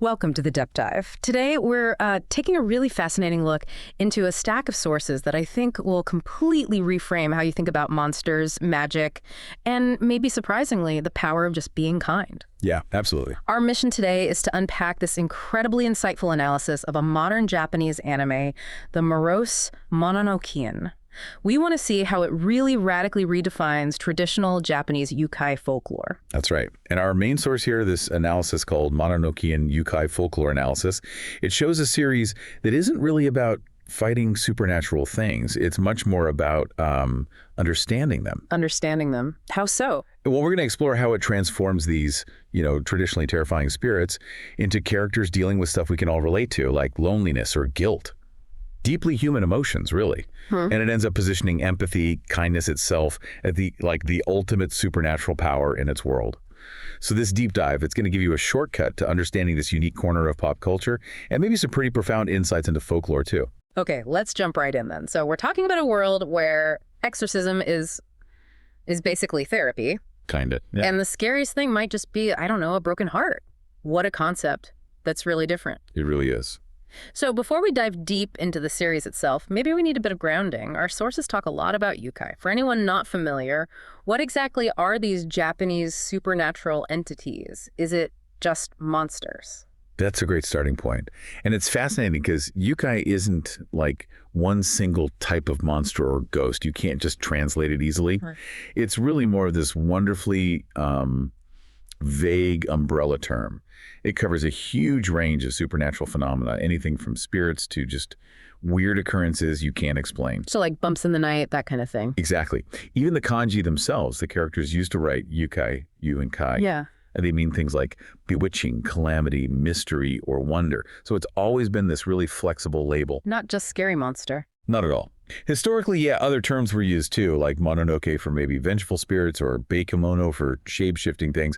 Welcome to the Depth Dive. Today, we're taking a really fascinating look into a stack of sources that I think will completely reframe how you think about monsters, magic, and maybe surprisingly, the power of just being kind. Yeah, absolutely. Our mission today is to unpack this incredibly insightful analysis of a modern Japanese anime, the Morose Mononokean. We want to see how it really radically redefines traditional Japanese Yōkai folklore. That's right. And our main source here, this analysis called Mononokean Yōkai Folklore Analysis, it shows a series that isn't really about fighting supernatural things. It's much more about understanding them. Understanding them. How so? Well, we're going to explore how it transforms these, traditionally terrifying spirits into characters dealing with stuff we can all relate to, like loneliness or guilt. Deeply human emotions, really. And it ends up positioning empathy, kindness itself, at the ultimate supernatural power in its world. So this deep dive, it's going to give you a shortcut to understanding this unique corner of pop culture and maybe some pretty profound insights into folklore, too. Okay, let's jump right in then. So we're talking about a world where exorcism is basically therapy. Kinda. Yeah. And the scariest thing might just be, I don't know, a broken heart. What a concept that's really different. It really is. So before we dive deep into the series itself, maybe we need a bit of grounding. Our sources talk a lot about Yōkai. For anyone not familiar, what exactly are these Japanese supernatural entities? Is it just monsters? That's a great starting point. And it's fascinating because Yōkai isn't like one single type of monster or ghost. You can't just translate it easily. Right. It's really more of this wonderfully vague umbrella term. It covers a huge range of supernatural phenomena, anything from spirits to just weird occurrences you can't explain. So like bumps in the night, that kind of thing. Exactly. Even the kanji themselves, the characters used to write Yōkai, yu and kai. Yeah. And they mean things like bewitching, calamity, mystery, or wonder. So it's always been this really flexible label. Not just scary monster. Not at all. Historically, yeah, other terms were used too, like Mononoke for maybe vengeful spirits or Bakemono for shape-shifting things,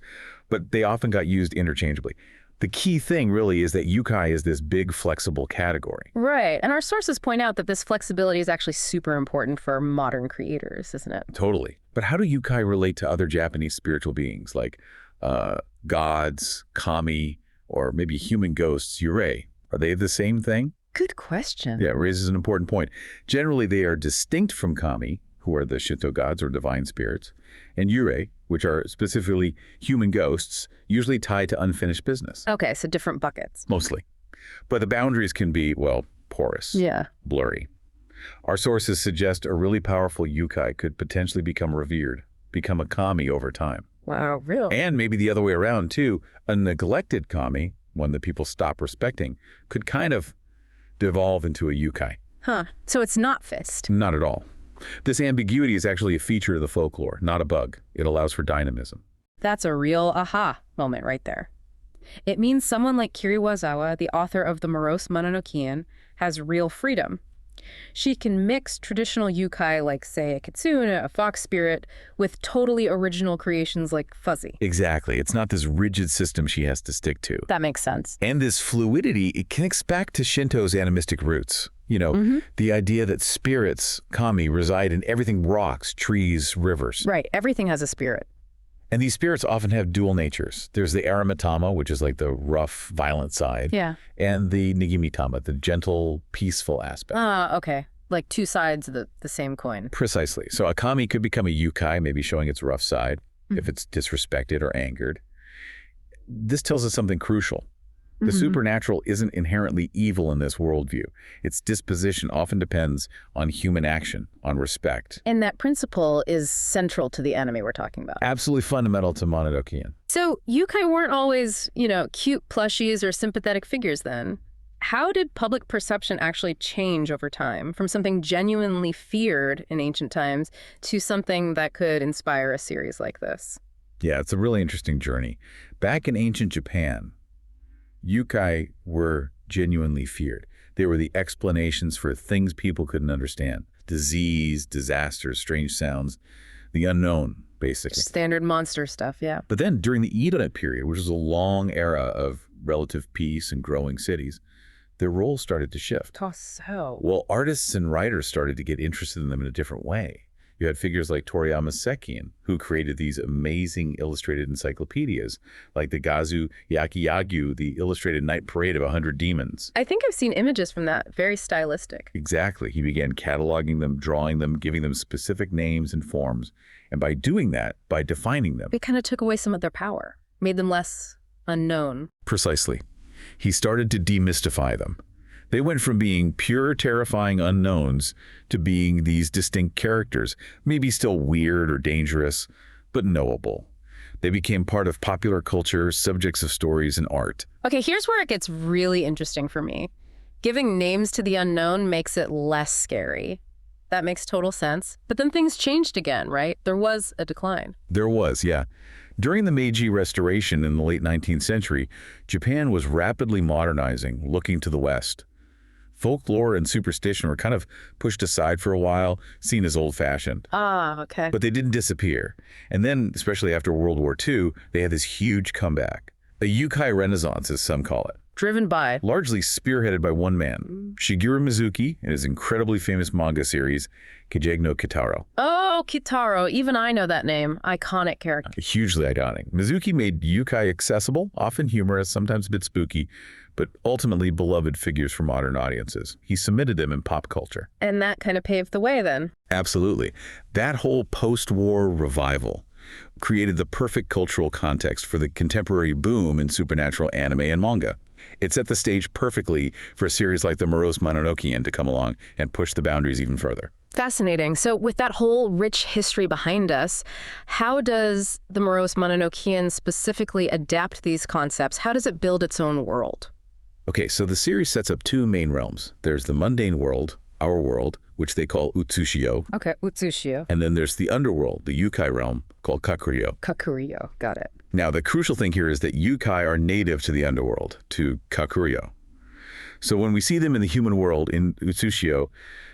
but they often got used interchangeably. The key thing really is that Yōkai is this big flexible category. Right. And our sources point out that this flexibility is actually super important for modern creators, isn't it? Totally. But how do Yōkai relate to other Japanese spiritual beings like gods, kami, or maybe human ghosts, yurei? Are they the same thing? Good question. Yeah, it raises an important point. Generally, they are distinct from kami, who are the Shinto gods or divine spirits, and yurei, which are specifically human ghosts, usually tied to unfinished business. Okay, so different buckets. Mostly. But the boundaries can be, well, porous. Yeah. Blurry. Our sources suggest a really powerful Yōkai could potentially become revered, become a kami over time. Wow, real. And maybe the other way around, too. A neglected kami, one that people stop respecting, could kind of devolve into a Yōkai. Huh. So it's not fixed. Not at all. This ambiguity is actually a feature of the folklore, not a bug. It allows for dynamism. That's a real aha moment right there. It means someone like Kiri Wazawa, the author of the Morose Mononokean, has real freedom. She can mix traditional Yōkai like, say, a kitsune, a fox spirit, with totally original creations like Fuzzy. Exactly. It's not this rigid system she has to stick to. That makes sense. And this fluidity, it connects back to Shinto's animistic roots. The idea that spirits, kami, reside in everything rocks, trees, rivers. Right. Everything has a spirit. And these spirits often have dual natures. There's the aramitama, which is like the rough, violent side. Yeah. And the nigimitama, the gentle, peaceful aspect. Okay. Like two sides of the same coin. Precisely. So a kami could become a Yōkai, maybe showing its rough side, if it's disrespected or angered. This tells us something crucial. The supernatural isn't inherently evil in this worldview. Its disposition often depends on human action, on respect. And that principle is central to the anime we're talking about. Absolutely fundamental to Mononokean. So Yōkai weren't always, cute plushies or sympathetic figures then. How did public perception actually change over time from something genuinely feared in ancient times to something that could inspire a series like this? Yeah, it's a really interesting journey. Back in ancient Japan, Yōkai were genuinely feared. They were the explanations for things people couldn't understand. Disease, disasters, strange sounds, the unknown, basically. Standard monster stuff, yeah. But then during the Edo period, which was a long era of relative peace and growing cities, their roles started to shift. How so? Well, artists and writers started to get interested in them in a different way. You had figures like Toriyama Sekiin, who created these amazing illustrated encyclopedias, like the Gazu Yakiyagu, the illustrated night parade of 100 demons. I think I've seen images from that. Very stylistic. Exactly. He began cataloging them, drawing them, giving them specific names and forms. And by doing that, by defining them, It kind of took away some of their power, made them less unknown. precisely, he started to demystify them. They went from being pure, terrifying unknowns to being these distinct characters, maybe still weird or dangerous, but knowable. They became part of popular culture, subjects of stories and art. Okay, here's where it gets really interesting for me. Giving names to the unknown makes it less scary. That makes total sense. But then things changed again, right? There was a decline. There was, yeah. During the Meiji Restoration in the late 19th century, Japan was rapidly modernizing, looking to the West. Folklore and superstition were kind of pushed aside for a while, seen as old-fashioned. Ah, okay. But they didn't disappear. And then, especially after World War II, they had this huge comeback. A Yōkai renaissance, as some call it. Driven by. Largely spearheaded by one man, Shigeru Mizuki, in his incredibly famous manga series, Keijing no Kitaro. Oh, Kitaro. Even I know that name. Iconic character. Hugely iconic. Mizuki made Yōkai accessible, often humorous, sometimes a bit spooky, but ultimately beloved figures for modern audiences. He cemented them in pop culture. And that kind of paved the way then. Absolutely. That whole post-war revival created the perfect cultural context for the contemporary boom in supernatural anime and manga. It set the stage perfectly for a series like the Morose Mononokean to come along and push the boundaries even further. Fascinating. So with that whole rich history behind us, how does the Morose Mononokean specifically adapt these concepts? How does it build its own world? Okay, so the series sets up two main realms. There's the mundane world, our world, which they call Utsushio. Okay, Utsushio. And then there's the underworld, the Yōkai realm, called Kakuryo. Kakuryo. Got it. Now, the crucial thing here is that Yōkai are native to the underworld, to Kakuryo. So when we see them in the human world in Utsushio,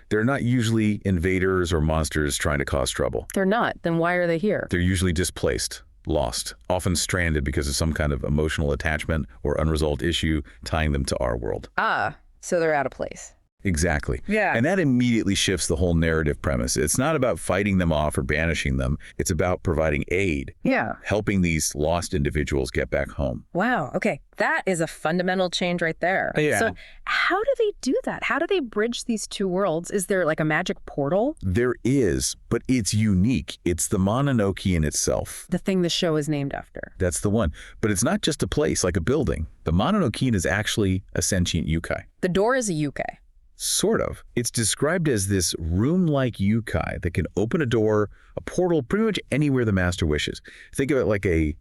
they're not usually invaders or monsters trying to cause trouble. They're not. Then why are they here? They're usually displaced, lost, often stranded because of some kind of emotional attachment or unresolved issue tying them to our world. Ah, so they're out of place. Exactly. Yeah. And that immediately shifts the whole narrative premise. It's not about fighting them off or banishing them. It's about providing aid, Yeah. helping these lost individuals get back home. Wow. Okay. That is a fundamental change right there. Yeah. So how do they do that? How do they bridge these two worlds? Is there like a magic portal? There is, but it's unique. It's the Mononokean itself. The thing the show is named after. That's the one. But it's not just a place, like a building. The Mononokean is actually a sentient Yōkai. The door is a Yōkai. Sort of. It's described as this room-like Yōkai that can open a door, a portal, pretty much anywhere the master wishes. Think of it like a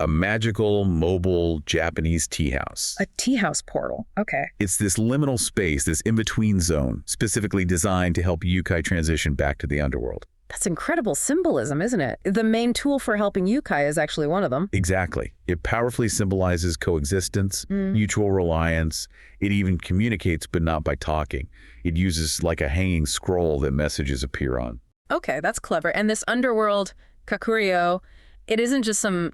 magical, mobile Japanese tea house. A tea house portal. Okay. It's this liminal space, this in-between zone, specifically designed to help Yōkai transition back to the underworld. That's incredible symbolism, isn't it? The main tool for helping Yōkai is actually one of them. Exactly. It powerfully symbolizes coexistence, mutual reliance. It even communicates, but not by talking. It uses like a hanging scroll that messages appear on. Okay, that's clever. And this underworld, Kakuryo, it isn't just some,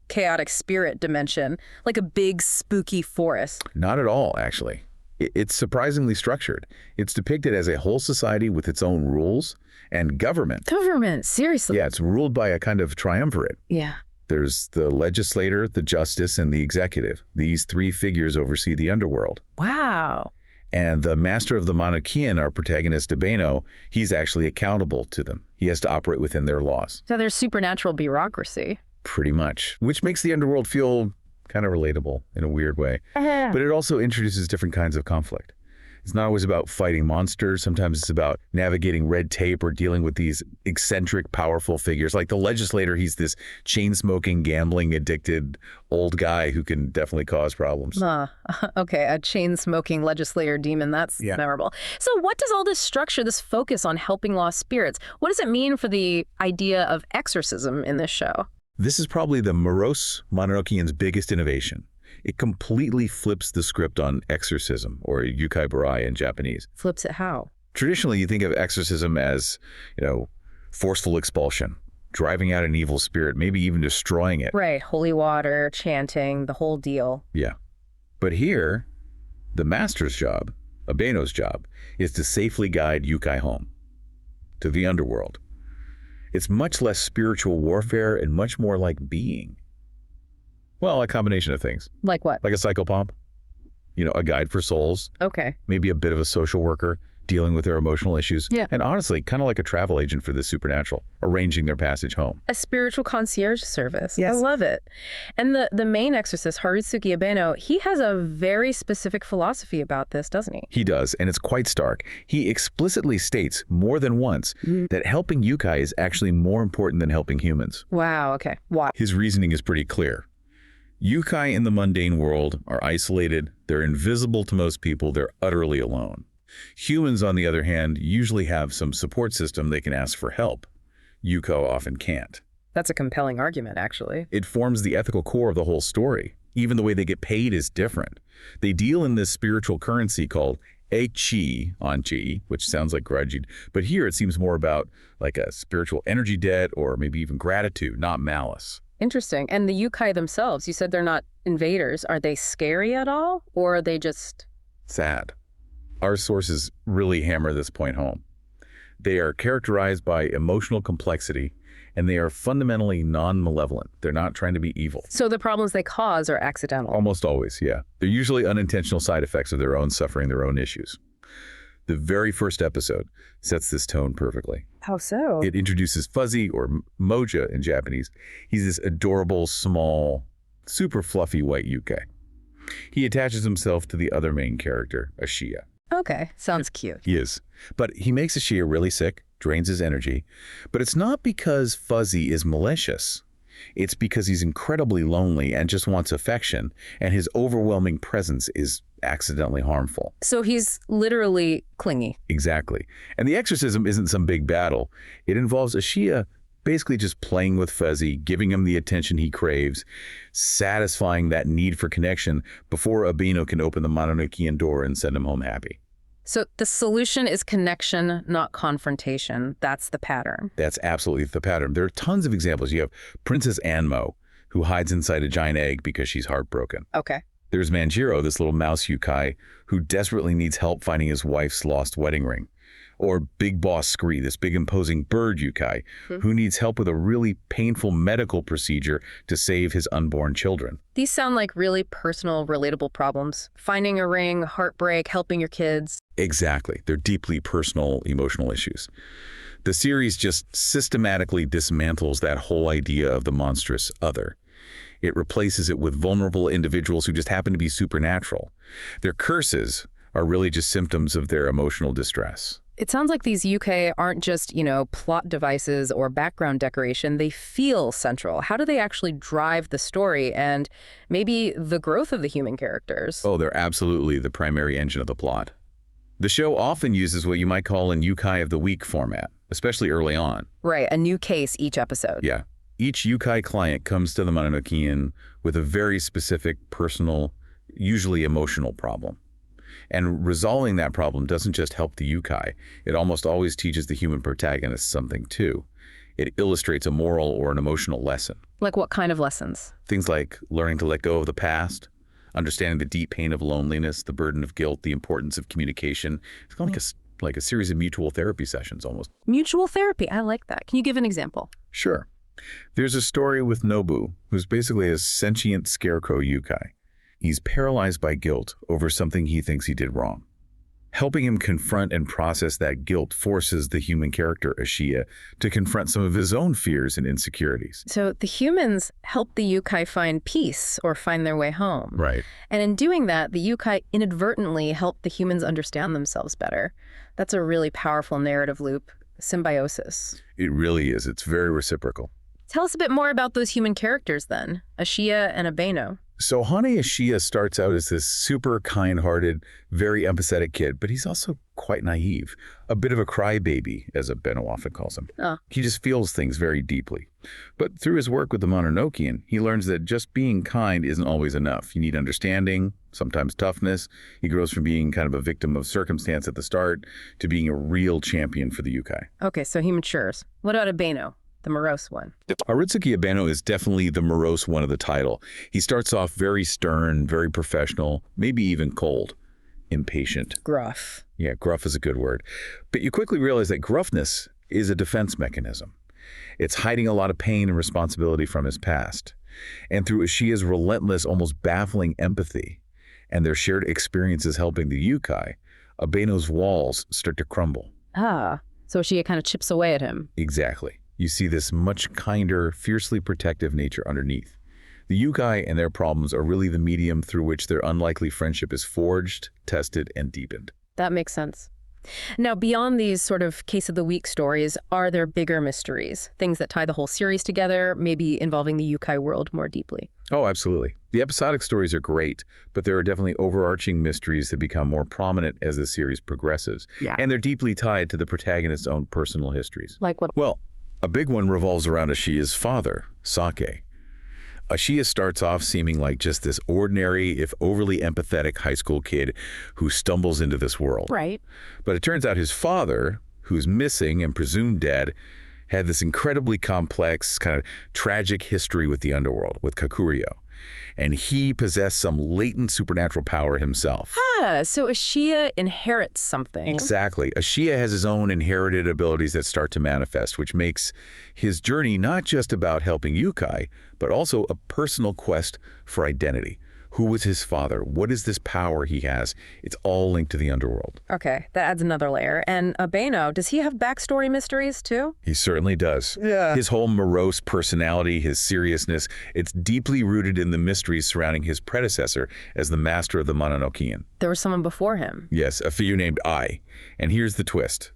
chaotic spirit dimension, like a big spooky forest. Not at all, actually. It's surprisingly structured. It's depicted as a whole society with its own rules and government. Government, seriously. Yeah, it's ruled by a kind of triumvirate. Yeah. There's the legislator, the justice, and the executive. These three figures oversee the underworld. Wow. And the master of the Mononokean, our protagonist Abeno, he's actually accountable to them. He has to operate within their laws. So there's supernatural bureaucracy. Pretty much. Which makes the underworld feel kind of relatable in a weird way. But it also introduces different kinds of conflict. It's not always about fighting monsters. Sometimes it's about navigating red tape or dealing with these eccentric, powerful figures. Like the legislator, he's this chain-smoking, gambling-addicted old guy who can definitely cause problems. Okay, a chain-smoking legislator demon. That's memorable. So what does all this structure, this focus on helping lost spirits, what does it mean for the idea of exorcism in this show? This is probably the Morose Mononokean's biggest innovation. It completely flips the script on exorcism, or Yōkai Barai in Japanese. Flips it how? Traditionally, you think of exorcism as, forceful expulsion, driving out an evil spirit, maybe even destroying it. Right, holy water, chanting, the whole deal. Yeah. But here, the master's job, Abeno's job, is to safely guide Yōkai home, to the underworld. It's much less spiritual warfare and much more like being. Well, a combination of things. Like what? Like a psychopomp, a guide for souls, Okay. maybe a bit of a social worker dealing with their emotional issues. Yeah. And honestly, kind of like a travel agent for the supernatural, arranging their passage home. A spiritual concierge service. Yes. I love it. And the main exorcist, Harusuke Abeno, he has a very specific philosophy about this, doesn't he? He does, and it's quite stark. He explicitly states more than once that helping Yōkai is actually more important than helping humans. Wow, okay. Why? His reasoning is pretty clear. Yōkai in the mundane world are isolated, they're invisible to most people, they're utterly alone. Humans, on the other hand, usually have some support system they can ask for help. Yōkai often can't. That's a compelling argument, actually. It forms the ethical core of the whole story. Even the way they get paid is different. They deal in this spiritual currency called Eichi onji, which sounds like grudging, but here it seems more about like a spiritual energy debt or maybe even gratitude, not malice. Interesting. And the Yōkai themselves, you said they're not invaders. Are they scary at all? Or are they just... Sad. Our sources really hammer this point home. They are characterized by emotional complexity, and they are fundamentally non-malevolent. They're not trying to be evil. So the problems they cause are accidental? Almost always, yeah. They're usually unintentional side effects of their own suffering, their own issues. The very first episode sets this tone perfectly. How so? It introduces Fuzzy, or Moja in Japanese. He's this adorable, small, super fluffy white Yōkai. He attaches himself to the other main character, Ashiya. Okay, sounds cute. He is. But he makes Ashiya really sick, drains his energy. But it's not because Fuzzy is malicious. It's because he's incredibly lonely and just wants affection, and his overwhelming presence is accidentally harmful. So he's literally clingy. Exactly. And the exorcism isn't some big battle. It involves Ashiya basically just playing with Fuzzy, giving him the attention he craves, satisfying that need for connection before Abeno can open the Mononokean door and send him home happy. So the solution is connection, not confrontation. That's the pattern. That's absolutely the pattern. There are tons of examples. You have Princess Anmo, who hides inside a giant egg because she's heartbroken. Okay. There's Manjiro, this little mouse Yōkai, who desperately needs help finding his wife's lost wedding ring. Or Big Boss Scree, this big imposing bird Yōkai, who needs help with a really painful medical procedure to save his unborn children. These sound like really personal, relatable problems. Finding a ring, heartbreak, helping your kids. Exactly. They're deeply personal, emotional issues. The series just systematically dismantles that whole idea of the monstrous other. It replaces it with vulnerable individuals who just happen to be supernatural. Their curses are really just symptoms of their emotional distress. It sounds like these Yōkai aren't just, plot devices or background decoration. They feel central. How do they actually drive the story and maybe the growth of the human characters? Oh, they're absolutely the primary engine of the plot. The show often uses what you might call an Yōkai of the Week format, especially early on. Right, a new case each episode. Yeah. Each Yōkai client comes to the Mononokean with a very specific, personal, usually emotional problem. And resolving that problem doesn't just help the Yōkai. It almost always teaches the human protagonist something too. It illustrates a moral or an emotional lesson. Like what kind of lessons? Things like learning to let go of the past, understanding the deep pain of loneliness, the burden of guilt, the importance of communication. It's kind of like a series of mutual therapy sessions almost. Mutual therapy, I like that. Can you give an example? Sure. There's a story with Nobu, who's basically a sentient scarecrow Yōkai. He's paralyzed by guilt over something he thinks he did wrong. Helping him confront and process that guilt forces the human character, Ashiya, to confront some of his own fears and insecurities. So the humans help the Yōkai find peace or find their way home. Right. And in doing that, the Yōkai inadvertently help the humans understand themselves better. That's a really powerful narrative loop, symbiosis. It really is. It's very reciprocal. Tell us a bit more about those human characters then, Ashiya and Abeno. So Hane Ashiya starts out as this super kind-hearted, very empathetic kid, but he's also quite naive, a bit of a crybaby, as Abeno often calls him. Oh. He just feels things very deeply. But through his work with the Mononokean, he learns that just being kind isn't always enough. You need understanding, sometimes toughness. He grows from being kind of a victim of circumstance at the start to being a real champion for the Yōkai. Okay, so he matures. What about Abeno? The morose one. Harusuke Abeno is definitely the morose one of the title. He starts off very stern, very professional, maybe even cold, impatient. Gruff. Yeah, gruff is a good word. But you quickly realize that gruffness is a defense mechanism. It's hiding a lot of pain and responsibility from his past. And through Ashiya's relentless, almost baffling empathy and their shared experiences helping the Yōkai, Abeno's walls start to crumble. Ah, so Ashiya kind of chips away at him. Exactly. You see this much kinder, fiercely protective nature underneath. The Yōkai and their problems are really the medium through which their unlikely friendship is forged, tested, and deepened. That makes sense. Now, beyond these sort of case of the week stories, are there bigger mysteries? Things that tie the whole series together, maybe involving the Yōkai world more deeply? Oh, absolutely. The episodic stories are great, but there are definitely overarching mysteries that become more prominent as the series progresses. Yeah. And they're deeply tied to the protagonist's own personal histories. Like what? Well, a big one revolves around Ashiya's father, Sake. Ashiya starts off seeming like just this ordinary, if overly empathetic high school kid who stumbles into this world. Right. But it turns out his father, who's missing and presumed dead, had this incredibly complex, kind of tragic history with the underworld, with Kakuryo. And he possessed some latent supernatural power himself. Ah, so Ashiya inherits something. Exactly. Ashiya has his own inherited abilities that start to manifest, which makes his journey not just about helping Yōkai, but also a personal quest for identity. Who was his father? What is this power he has? It's all linked to the underworld. Okay, that adds another layer. And Abeno, does he have backstory mysteries too? He certainly does. Yeah. His whole morose personality, his seriousness, it's deeply rooted in the mysteries surrounding his predecessor as the master of the Mononokean. There was someone before him. Yes, a figure named Ai. And here's the twist.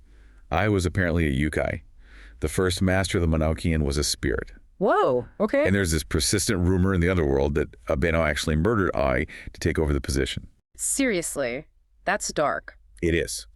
Ai was apparently a Yōkai. The first master of the Mononokean was a spirit. Whoa, okay. And there's this persistent rumor in the underworld that Abeno actually murdered Ai to take over the position. Seriously, that's dark. It is.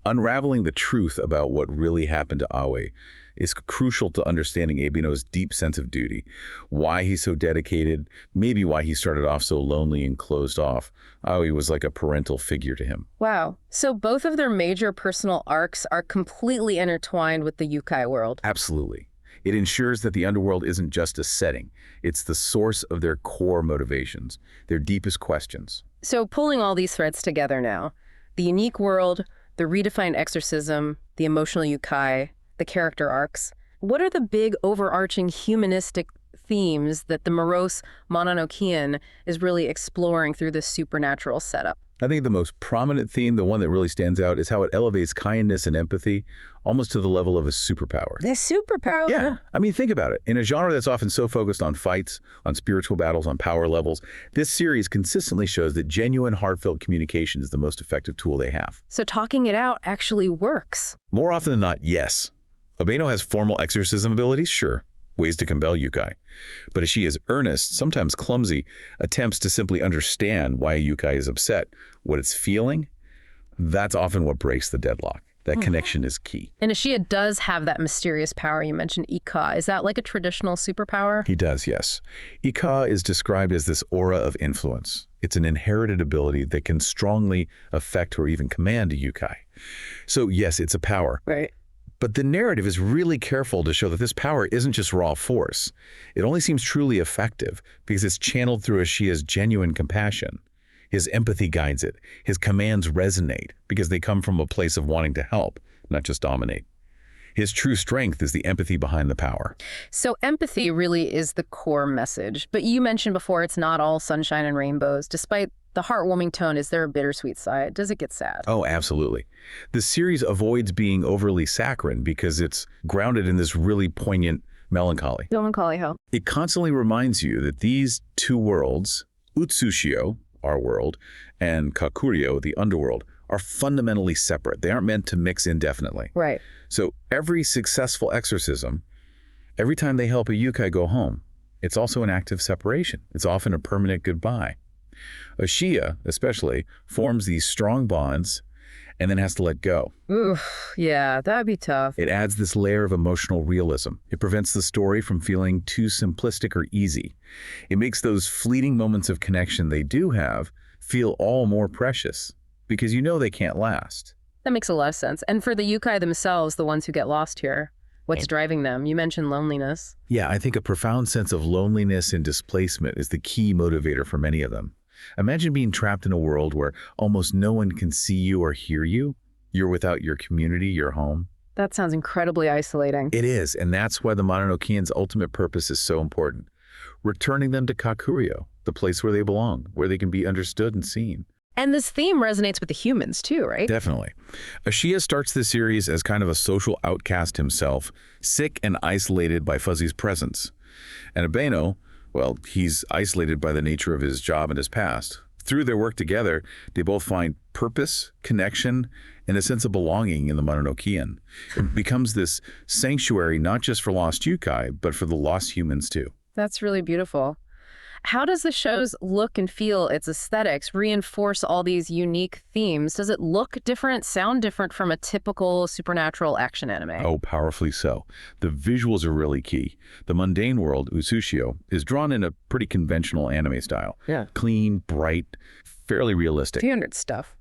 Unraveling the truth about what really happened to Aoi is crucial to understanding Abeno's deep sense of duty, why he's so dedicated, maybe why he started off so lonely and closed off. Aoi was like a parental figure to him. Wow. So both of their major personal arcs are completely intertwined with the Yōkai world. Absolutely. It ensures that the underworld isn't just a setting. It's the source of their core motivations, their deepest questions. So pulling all these threads together now, the unique world, the redefined exorcism, the emotional Yōkai, the character arcs, what are the big overarching humanistic themes that the Morose Mononokean is really exploring through this supernatural setup? I think the most prominent theme, the one that really stands out, is how it elevates kindness and empathy almost to the level of a superpower. The superpower? Yeah, I mean, think about it. In a genre that's often so focused on fights, on spiritual battles, on power levels, this series consistently shows that genuine, heartfelt communication is the most effective tool they have. So talking it out actually works. More often than not, yes. Abeno has formal exorcism abilities, sure. Ways to compel Yōkai. But Ashiya's earnest, sometimes clumsy, attempts to simply understand why a Yōkai is upset, what it's feeling, that's often what breaks the deadlock. That connection is key. And Ashiya does have that mysterious power you mentioned, Ika. Is that like a traditional superpower? He does, yes. Ika is described as this aura of influence. It's an inherited ability that can strongly affect or even command a Yōkai. So yes, it's a power. Right. But the narrative is really careful to show that this power isn't just raw force. It only seems truly effective because it's channeled through Ashiya's genuine compassion. His empathy guides it. His commands resonate because they come from a place of wanting to help, not just dominate. His true strength is the empathy behind the power. So empathy really is the core message. But you mentioned before it's not all sunshine and rainbows. Despite the heartwarming tone, is there a bittersweet side? Does it get sad? Oh, absolutely. The series avoids being overly saccharine because it's grounded in this really poignant melancholy. Melancholy, how? It constantly reminds you that these two worlds, Utsushio, our world, and Kakuryo, the underworld, are fundamentally separate. They aren't meant to mix indefinitely. Right. So every successful exorcism, every time they help a Yōkai go home, it's also an act of separation. It's often a permanent goodbye. Ashiya, especially, forms these strong bonds and then has to let go. Oof, yeah, that'd be tough. It adds this layer of emotional realism. It prevents the story from feeling too simplistic or easy. It makes those fleeting moments of connection they do have feel all more precious because you know they can't last. That makes a lot of sense. And for the Yōkai themselves, the ones who get lost here, what's driving them? You mentioned loneliness. Yeah, I think a profound sense of loneliness and displacement is the key motivator for many of them. Imagine being trapped in a world where almost no one can see you or hear you. You're without your community, your home. That sounds incredibly isolating. It is, and that's why the Mononokean's ultimate purpose is so important. Returning them to Kakuryō, the place where they belong, where they can be understood and seen. And this theme resonates with the humans too, right? Definitely. Ashiya starts the series as kind of a social outcast himself, sick and isolated by Fuzzy's presence. And Abeno, well, he's isolated by the nature of his job and his past. Through their work together, they both find purpose, connection, and a sense of belonging in the Mononokean. It becomes this sanctuary not just for lost Yōkai, but for the lost humans too. That's really beautiful. How does the show's look and feel, its aesthetics, reinforce all these unique themes? Does it look different, sound different from a typical supernatural action anime? Oh, powerfully so. The visuals are really key. The mundane world, Usushio, is drawn in a pretty conventional anime style. Yeah. Clean, bright, fairly realistic. 300 stuff.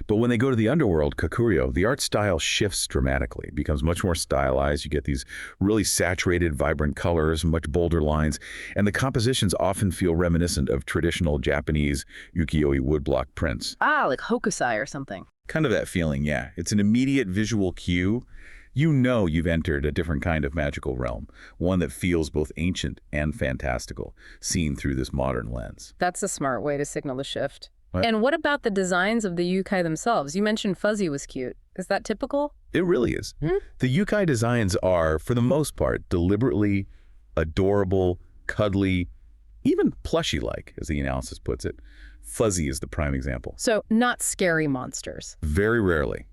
But when they go to the underworld, Kakuryō, the art style shifts dramatically. It becomes much more stylized. You get these really saturated, vibrant colors, much bolder lines, and the compositions often feel reminiscent of traditional Japanese ukiyo-e woodblock prints. Ah, like Hokusai or something. Kind of that feeling, yeah. It's an immediate visual cue. You know you've entered a different kind of magical realm, one that feels both ancient and fantastical, seen through this modern lens. That's a smart way to signal the shift. What? And what about the designs of the Yōkai themselves? You mentioned Fuzzy was cute. Is that typical? It really is. The Yōkai designs are, for the most part, deliberately adorable, cuddly, even plushy-like, as the analysis puts it. Fuzzy is the prime example. So not scary monsters. Very rarely.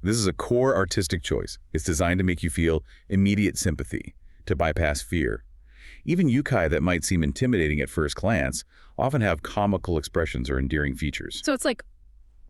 This is a core artistic choice. It's designed to make you feel immediate sympathy, to bypass fear. Even Yōkai that might seem intimidating at first glance often have comical expressions or endearing features. So it's like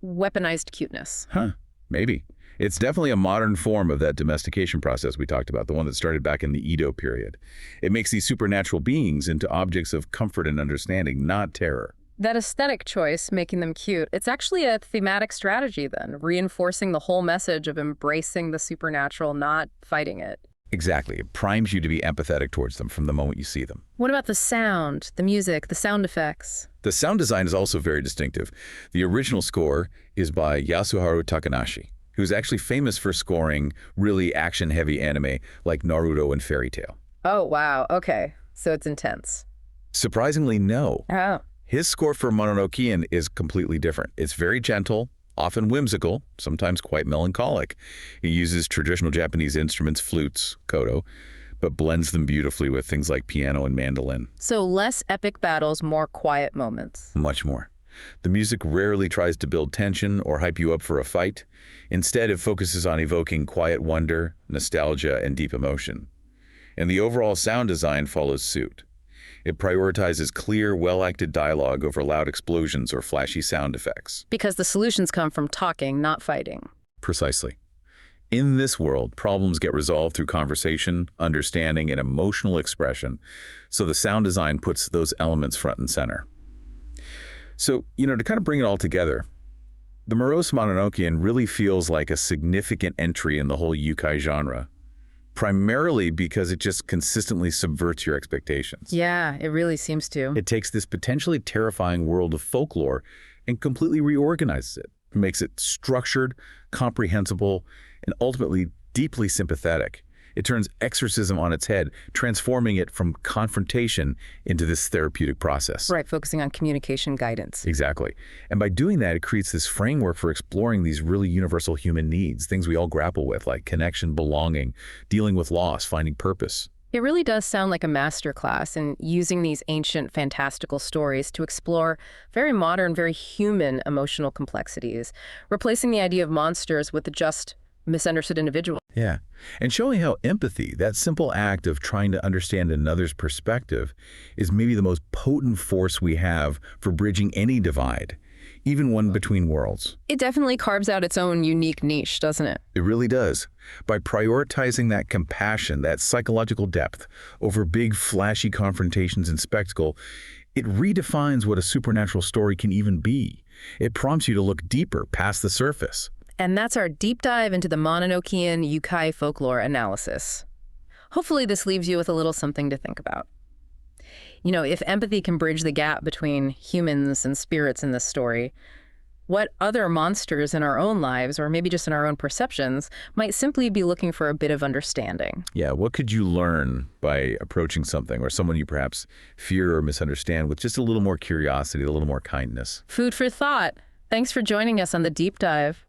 weaponized cuteness. Huh, maybe. It's definitely a modern form of that domestication process we talked about, the one that started back in the Edo period. It makes these supernatural beings into objects of comfort and understanding, not terror. That aesthetic choice, making them cute, it's actually a thematic strategy then, reinforcing the whole message of embracing the supernatural, not fighting it. Exactly. It primes you to be empathetic towards them from the moment you see them. What about the sound, the music, the sound effects? The sound design is also very distinctive. The original score is by Yasuharu Takanashi, who's actually famous for scoring really action-heavy anime like Naruto and Fairy Tail. Oh, wow. Okay. So it's intense. Surprisingly, no. Oh. His score for Mononokean is completely different. It's very gentle, often whimsical, sometimes quite melancholic. He uses traditional Japanese instruments, flutes, koto, but blends them beautifully with things like piano and mandolin. So less epic battles, more quiet moments. Much more. The music rarely tries to build tension or hype you up for a fight. Instead, it focuses on evoking quiet wonder, nostalgia, and deep emotion. And the overall sound design follows suit. It prioritizes clear, well-acted dialogue over loud explosions or flashy sound effects. Because the solutions come from talking, not fighting. Precisely. In this world, problems get resolved through conversation, understanding, and emotional expression, so the sound design puts those elements front and center. So, to kind of bring it all together, the Morose Mononokean really feels like a significant entry in the whole Yōkai genre, primarily because it just consistently subverts your expectations. Yeah, it really seems to. It takes this potentially terrifying world of folklore and completely reorganizes it. It makes it structured, comprehensible, and ultimately deeply sympathetic. It turns exorcism on its head, transforming it from confrontation into this therapeutic process. Right, focusing on communication guidance. Exactly. And by doing that, it creates this framework for exploring these really universal human needs, things we all grapple with, like connection, belonging, dealing with loss, finding purpose. It really does sound like a masterclass in using these ancient, fantastical stories to explore very modern, very human emotional complexities, replacing the idea of monsters with just misunderstood individuals. Yeah. And showing how empathy, that simple act of trying to understand another's perspective, is maybe the most potent force we have for bridging any divide, even one between worlds. It definitely carves out its own unique niche, doesn't it? It really does. By prioritizing that compassion, that psychological depth, over big, flashy confrontations and spectacle, it redefines what a supernatural story can even be. It prompts you to look deeper, past the surface. And that's our deep dive into the Mononokean Yōkai folklore analysis. Hopefully this leaves you with a little something to think about. If empathy can bridge the gap between humans and spirits in this story, What other monsters in our own lives, or maybe just in our own perceptions, might simply be looking for a bit of understanding? Yeah, what could you learn by approaching something or someone you perhaps fear or misunderstand with just a little more curiosity, a little more kindness? Food for thought. Thanks for joining us on the deep dive.